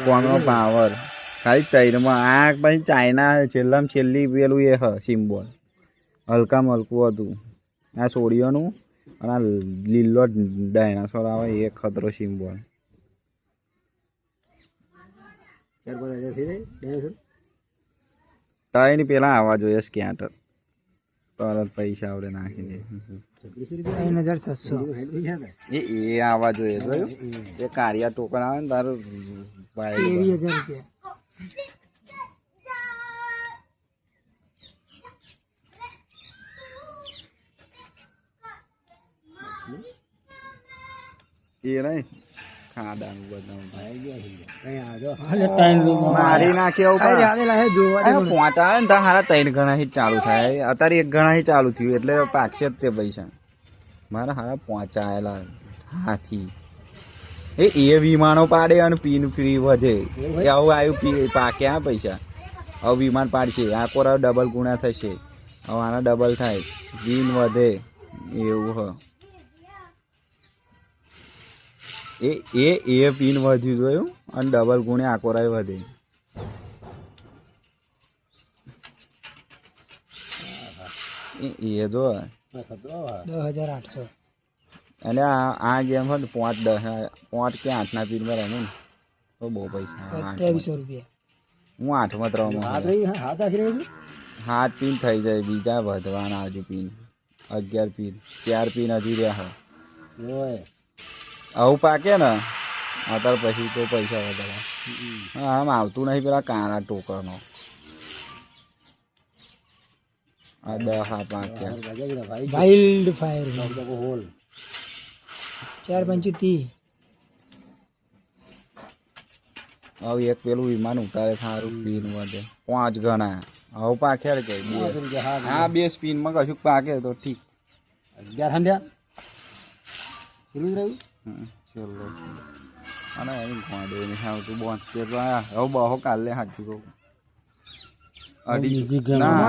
કોનો પાવર ખાલી તૈરમાં આ પછી ચાઇના છેલ્લામાં છેલ્લી પેલું એ હ સિમ્બોલ હલકામાં હલકું હતું આ સોડિયોનું અને આ લીલો ડાયનાસોર આવે એ ખતરો સિમ્બોલ તઈ પેલા આવવા જોઈએ સ્કેટર તરત પૈસા આવડે નાખી દે 3600 એ આવવા જોઈએ જોયું એ કારિયા ટોકન આવે ને તારું 23000 રૂપિયા એ નહીં ખાડાનું બધું મારી નાખ્યો પહોંચાવે ને તો હારા 3 ગણા જ ચાલુ થાય અત્યારે 1 ગણા જ ચાલુ થયું એટલે પાકશે જ તે પૈસા મારા હારા પહોંચાયેલા હાથી એ વિમાનો પાડે અને પીન ફ્રી વધે આવું આવ્યું પાકે આ પૈસા હવે વિમાન પાડશે આ કોરા ડબલ ગુણા થશે હવે આના ડબલ થાય પીન વધે એવું હ એ પીન વધ્યું જોયું અને ડબલ ગુણે આકોરાય વધે એ જો 10800 અને આ ગેમ હોય ને 5 કે 8 ના પીન માં રમે ને તો બહુ પૈસા 2300 રૂપિયા હું 8માં 3 હાથ પીન થઈ જાય બીજા વધવાના હજુ પીન 11 પીન 4 પીન હજી રહ્યા આવું પાકે ને અત્યારે પછી તો પૈસા વધારે આમ આવતું નહીં પેલા કાના ટોકરનો આ 10 પાક્યા વાઇલ્ડ ફાયર હોલ 4 હવે એક પેલું વિમાન ઉતારે સારું સ્પીન વધે 5 ગણા હવે પાક્યા કે હા 2 સ્પીનમાં કશું પાકે તો ઠીક 11 હંધ્યા પેલું રહ્યું ચલો અને એની ગોડે નહીં આવતું 72 તો હવે બહુ કાલે હાચું કહું 2.5